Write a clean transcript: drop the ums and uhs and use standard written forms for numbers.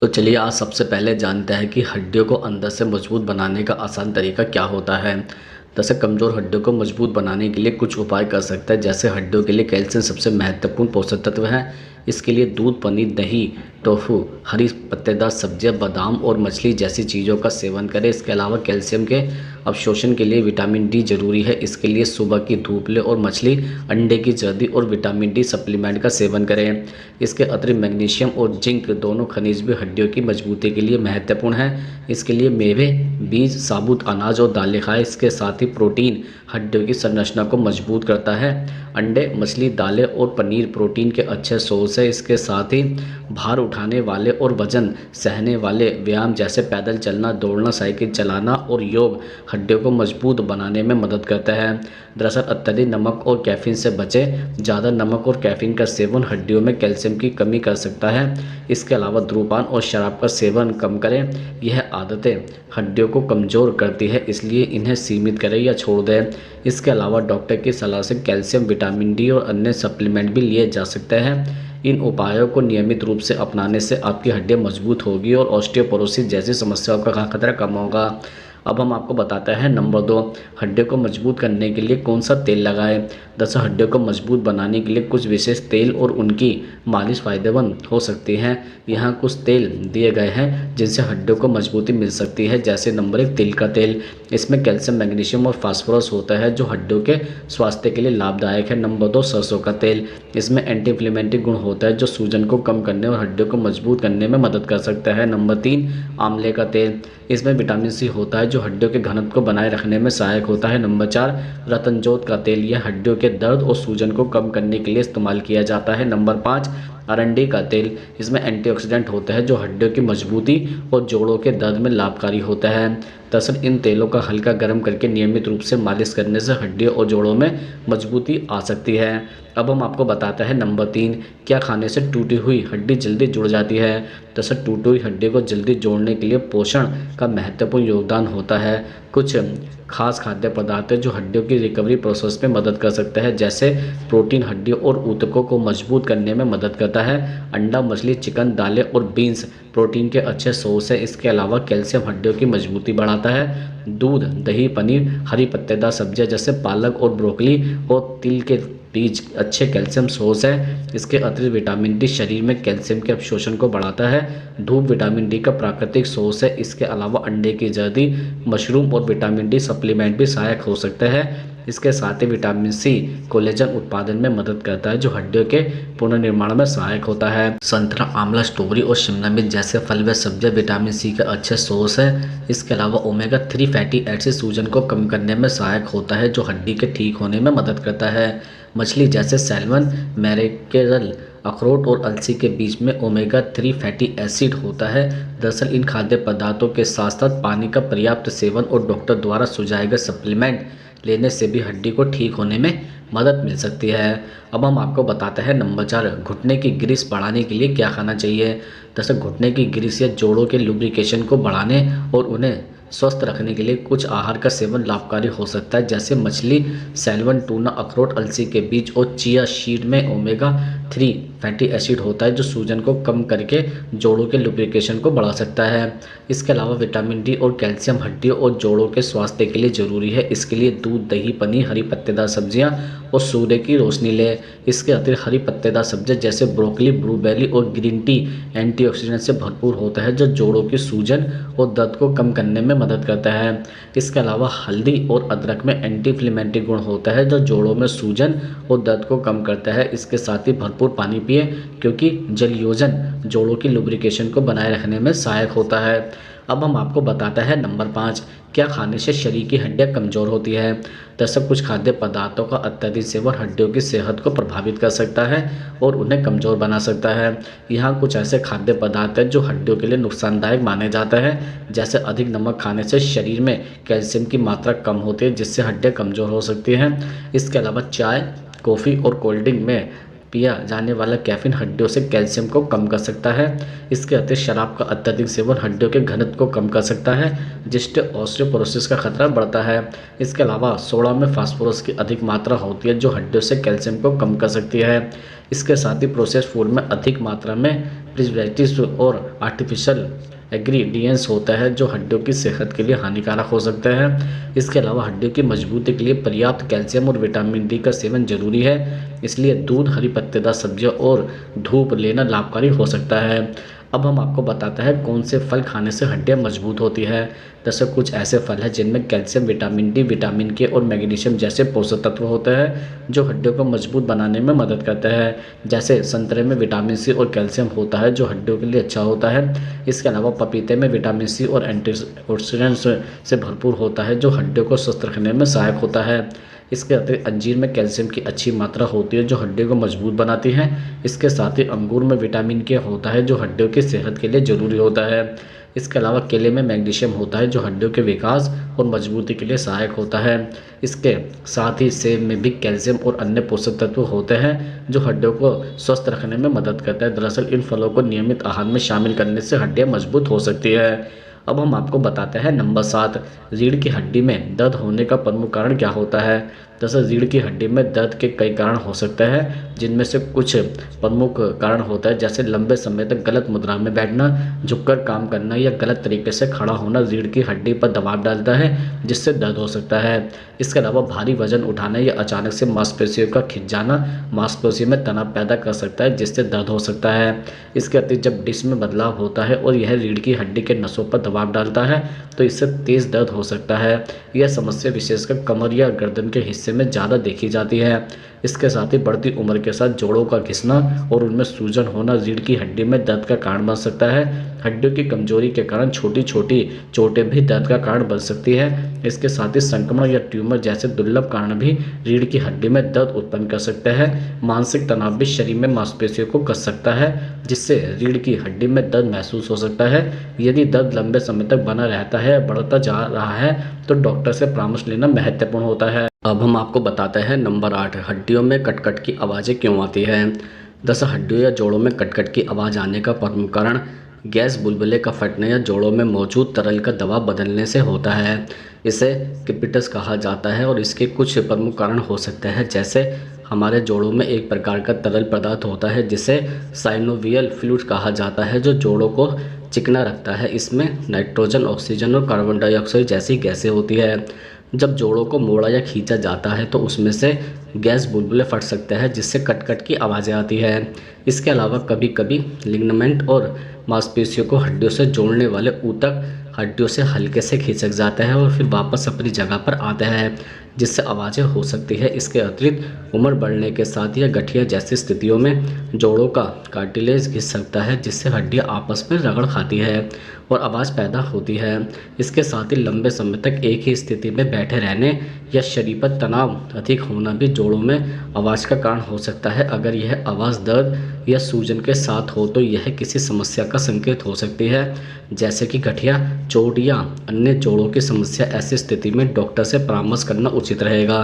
तो चलिए आज सबसे पहले जानते हैं कि हड्डियों को अंदर से मजबूत बनाने का आसान तरीका क्या होता है। दरअसल कमज़ोर हड्डियों को मजबूत बनाने के लिए कुछ उपाय कर सकते हैं। जैसे हड्डियों के लिए कैल्शियम सबसे महत्वपूर्ण पोषक तत्व है। इसके लिए दूध, पनीर, दही, टोफू, हरी पत्तेदार सब्जियां, बादाम और मछली जैसी चीज़ों का सेवन करें। इसके अलावा कैल्शियम के अवशोषण के लिए विटामिन डी जरूरी है। इसके लिए सुबह की धूप लें और मछली, अंडे की जर्दी और विटामिन डी सप्लीमेंट का सेवन करें। इसके अतिरिक्त मैग्नीशियम और जिंक दोनों खनिज भी हड्डियों की मजबूती के लिए महत्वपूर्ण हैं। इसके लिए मेवे, बीज, साबुत अनाज और दालें खाएं। इसके साथ ही प्रोटीन हड्डियों की संरचना को मजबूत करता है। अंडे, मछली, दालें और पनीर प्रोटीन के अच्छे सोर्स है। इसके साथ ही भार उठाने वाले और वजन सहने वाले व्यायाम जैसे पैदल चलना, दौड़ना, साइकिल चलाना और योग हड्डियों को मजबूत बनाने में मदद करता है। दरअसल अत्यधिक नमक और कैफीन से बचें। ज़्यादा नमक और कैफीन का सेवन हड्डियों में कैल्शियम की कमी कर सकता है। इसके अलावा धूम्रपान और शराब का सेवन कम करें। यह आदतें हड्डियों को कमज़ोर करती है, इसलिए इन्हें सीमित करें या छोड़ दें। इसके अलावा डॉक्टर की सलाह से कैल्शियम, विटामिन डी और अन्य सप्लीमेंट भी लिए जा सकते हैं। इन उपायों को नियमित रूप से अपनाने से आपकी हड्डियां मजबूत होगी और ऑस्टियोपोरोसिस जैसी समस्याओं का खतरा कम होगा। अब हम आपको बताते हैं नंबर 2, हड्डियों को मजबूत करने के लिए कौन सा तेल लगाएं। दरअसल हड्डियों को मजबूत बनाने के लिए कुछ विशेष तेल और उनकी मालिश फायदेमंद हो सकती हैं। यहाँ कुछ तेल दिए गए हैं जिनसे हड्डियों को मजबूती मिल सकती है। जैसे नंबर 1, तिल का तेल। इसमें कैल्शियम, मैग्नीशियम और फास्फोरस होता है जो हड्डियों के स्वास्थ्य के लिए लाभदायक है। नंबर 2, सरसों का तेल। इसमें एंटी इन्फ्लेमेटरी गुण होता है जो सूजन को कम करने और हड्डियों को मजबूत करने में मदद कर सकता है। नंबर 3, आंवले का तेल। इसमें विटामिन सी होता है जो हड्डियों के घनत्व को बनाए रखने में सहायक होता है। नंबर 4, रतनजोत का तेल। यह हड्डियों के दर्द और सूजन को कम करने के लिए इस्तेमाल किया जाता है। नंबर 5, अरंडी का तेल। इसमें एंटीऑक्सीडेंट होता है जो हड्डियों की मजबूती और जोड़ों के दर्द में लाभकारी होता है। दरअसल इन तेलों का हल्का गर्म करके नियमित रूप से मालिश करने से हड्डियों और जोड़ों में मजबूती आ सकती है। अब हम आपको बताते हैं नंबर 3, क्या खाने से टूटी हुई हड्डी जल्दी जुड़ जाती है। दरअसल टूटी हुई हड्डी को जल्दी जोड़ने के लिए पोषण का महत्वपूर्ण योगदान होता है। कुछ खास खाद्य पदार्थ है जो हड्डियों की रिकवरी प्रोसेस में मदद कर सकते हैं। जैसे प्रोटीन हड्डियों और ऊतकों को मजबूत करने में मदद करता है। अंडा, मछली, चिकन, दालें और बीन्स प्रोटीन के अच्छे सोर्स है। इसके अलावा कैल्शियम हड्डियों की मजबूती बढ़ाता है। दूध, दही, पनीर, हरी पत्तेदार सब्जियां जैसे पालक और ब्रोकली और तिल के बीज अच्छे कैल्शियम सोर्स है। इसके अतिरिक्त विटामिन डी शरीर में कैल्शियम के अवशोषण को बढ़ाता है। धूप विटामिन डी का प्राकृतिक सोर्स है। इसके अलावा अंडे की जर्दी, मशरूम और विटामिन डी सप्लीमेंट भी सहायक हो सकते हैं। इसके साथ ही विटामिन सी कोलेजन उत्पादन में मदद करता है जो हड्डियों के पुनर्निर्माण में सहायक होता है। संतरा, आंवला, स्ट्रॉबेरी और शिमला मिर्च जैसे फल व सब्जियां विटामिन सी के अच्छे सोर्स है। इसके अलावा ओमेगा 3 फैटी एसिड सूजन को कम करने में सहायक होता है जो हड्डी के ठीक होने में मदद करता है। मछली जैसे सैल्मन, मैक्रेल, अखरोट और अलसी के बीज में ओमेगा 3 फैटी एसिड होता है। दरअसल इन खाद्य पदार्थों के साथ साथ पानी का पर्याप्त सेवन और डॉक्टर द्वारा सुझाए गए सप्लीमेंट लेने से भी हड्डी को ठीक होने में मदद मिल सकती है। अब हम आपको बताते हैं नंबर 4, घुटने की ग्रीस बढ़ाने के लिए क्या खाना चाहिए। दरअसल घुटने की ग्रीस या जोड़ों के लुब्रिकेशन को बढ़ाने और उन्हें स्वस्थ रखने के लिए कुछ आहार का सेवन लाभकारी हो सकता है। जैसे मछली, सैल्मन, टूना, अखरोट, अलसी के बीज और चिया सीड में ओमेगा 3 फैटी एसिड होता है जो सूजन को कम करके जोड़ों के लुब्रिकेशन को बढ़ा सकता है। इसके अलावा विटामिन डी और कैल्शियम हड्डियों और जोड़ों के स्वास्थ्य के लिए जरूरी है। इसके लिए दूध, दही, पनीर, हरी पत्तेदार सब्जियां और सूर्य की रोशनी लें। इसके अतिरिक्त हरी पत्तेदार सब्जियां जैसे ब्रोकली, ब्लूबेरी और ग्रीन टी एंटीऑक्सीडेंट से भरपूर होता है जो जोड़ों की सूजन और दर्द को कम करने में मदद करता है। इसके अलावा हल्दी और अदरक में एंटी इन्फ्लेमेटरी गुण होता है जो जोड़ों में सूजन और दर्द को कम करता है। इसके साथ ही भरपूर पानी पिए क्योंकि जलयोजन जोड़ों की लुब्रिकेशन को बनाए रखने में सहायक होता है। अब हम आपको बताते हैं नंबर 5, क्या खाने से शरीर की हड्डियां कमज़ोर होती है। दरअसल कुछ खाद्य पदार्थों का अत्यधिक सेवन हड्डियों की सेहत को प्रभावित कर सकता है और उन्हें कमज़ोर बना सकता है। यहाँ कुछ ऐसे खाद्य पदार्थ हैं जो हड्डियों के लिए नुकसानदायक माने जाते हैं। जैसे अधिक नमक खाने से शरीर में कैल्शियम की मात्रा कम होती है जिससे हड्डियाँ कमज़ोर हो सकती हैं। इसके अलावा चाय, कॉफ़ी और कोल्ड ड्रिंक में पिया जाने वाला कैफीन हड्डियों से कैल्शियम को कम कर सकता है। इसके अतिरिक्त शराब का अत्यधिक सेवन हड्डियों के घनत्व को कम कर सकता है, जिससे ऑस्टियोपोरोसिस का खतरा बढ़ता है। इसके अलावा सोडा में फास्फोरस की अधिक मात्रा होती है जो हड्डियों से कैल्शियम को कम कर सकती है। इसके साथ ही प्रोसेस्ड फूड में अधिक मात्रा में प्रिजर्वेटिव्स और आर्टिफिशियल एग्रीडियंट्स होता है जो हड्डियों की सेहत के लिए हानिकारक हो सकते हैं। इसके अलावा हड्डियों की मजबूती के लिए पर्याप्त कैल्शियम और विटामिन डी का सेवन जरूरी है, इसलिए दूध, हरी पत्तेदार सब्जियां और धूप लेना लाभकारी हो सकता है। अब हम आपको बताते हैं कौन से फल खाने से हड्डियां मजबूत होती है। जैसे कुछ ऐसे फल हैं जिनमें कैल्शियम, विटामिन डी, विटामिन के और मैग्नीशियम जैसे पोषक तत्व होते हैं जो हड्डियों को मजबूत बनाने में मदद करते हैं। जैसे संतरे में विटामिन सी और कैल्शियम होता है जो हड्डियों के लिए अच्छा होता है। इसके अलावा पपीते में विटामिन सी और एंटीऑक्सीडेंट्स से भरपूर होता है जो हड्डियों को स्वस्थ रखने में सहायक होता है। इसके अतिरिक्त अंजीर में कैल्शियम की अच्छी मात्रा होती है जो हड्डियों को मजबूत बनाती है। इसके साथ ही अंगूर में विटामिन के होता है जो हड्डियों की सेहत के लिए ज़रूरी होता है। इसके अलावा केले में मैग्नीशियम होता है जो हड्डियों के विकास और मजबूती के लिए सहायक होता है। इसके साथ ही सेब में भी कैल्शियम और अन्य पोषक तत्व होते हैं जो हड्डियों को स्वस्थ रखने में मदद करता है। दरअसल इन फलों को नियमित आहार में शामिल करने से हड्डियां मजबूत हो सकती है। अब हम आपको बताते हैं नंबर 7, रीढ़ की हड्डी में दर्द होने का प्रमुख कारण क्या होता है। दरअसल रीढ़ की हड्डी में दर्द के कई कारण हो सकते हैं, जिनमें से कुछ प्रमुख कारण होता है जैसे लंबे समय तक गलत मुद्रा में बैठना, झुककर काम करना या गलत तरीके से खड़ा होना रीढ़ की हड्डी पर दबाव डालता है जिससे दर्द हो सकता है। इसके अलावा भारी वजन उठाना या अचानक से मांसपेशियों का खिंच जाना मांसपेशियों में तनाव पैदा कर सकता है जिससे दर्द हो सकता है। इसके अतिरिक्त जब डिस्क में बदलाव होता है और यह रीढ़ की हड्डी के नसों पर दबाव डालता है तो इससे तेज दर्द हो सकता है। यह समस्या विशेषकर कमर या गर्दन के हिस्से में ज़्यादा देखी जाती है। इसके साथ ही बढ़ती उम्र के साथ जोड़ों का घिसना और उनमें सूजन होना रीढ़ की हड्डी में दर्द का कारण बन सकता है। हड्डियों की कमजोरी के कारण छोटी छोटी चोटें भी दर्द का कारण बन सकती है। इसके साथ ही संक्रमण या ट्यूमर जैसे दुर्लभ कारण भी रीढ़ की हड्डी में दर्द उत्पन्न कर सकते हैं। मानसिक तनाव भी शरीर में मांसपेशियों को कस सकता है जिससे रीढ़ की हड्डी में दर्द महसूस हो सकता है। यदि दर्द लंबे समय तक बना रहता है, बढ़ता जा रहा है तो डॉक्टर से परामर्श लेना महत्वपूर्ण होता है। अब हम आपको बताते हैं नंबर 8, हड्डियों में कटकट की आवाज़ें क्यों आती है। दरअसल हड्डियों या जोड़ों में कटकट की आवाज़ आने का प्रमुख कारण गैस बुलबुले का फटने या जोड़ों में मौजूद तरल का दबाव बदलने से होता है। इसे क्रीपिटस कहा जाता है और इसके कुछ प्रमुख कारण हो सकते हैं जैसे हमारे जोड़ों में एक प्रकार का तरल पदार्थ होता है जिसे साइनोवियल फ्लूइड कहा जाता है जो जोड़ों को चिकना रखता है। इसमें नाइट्रोजन, ऑक्सीजन और कार्बन डाइऑक्साइड जैसी गैसें होती है। जब जोड़ों को मोड़ा या खींचा जाता है तो उसमें से गैस बुलबुले फट सकते हैं जिससे कटकट की आवाज़ें आती है। इसके अलावा कभी कभी लिग्नामेंट और मांसपेशियों को हड्डियों से जोड़ने वाले ऊतक हड्डियों से हल्के से खिसक जाते हैं और फिर वापस अपनी जगह पर आते हैं जिससे आवाज़ें हो सकती है। इसके अतिरिक्त उम्र बढ़ने के साथ या गठिया जैसी स्थितियों में जोड़ों का कार्टिलेज घिस सकता है जिससे हड्डियां आपस में रगड़ खाती है और आवाज़ पैदा होती है। इसके साथ ही लंबे समय तक एक ही स्थिति में बैठे रहने या शरीर पर तनाव अधिक होना भी जोड़ों में आवाज़ का कारण हो सकता है। अगर यह आवाज़ दर्द या सूजन के साथ हो तो यह किसी समस्या का संकेत हो सकती है जैसे कि गठिया, चोट या अन्य जोड़ों की समस्या। ऐसी स्थिति में डॉक्टर से परामर्श करना उचित रहेगा।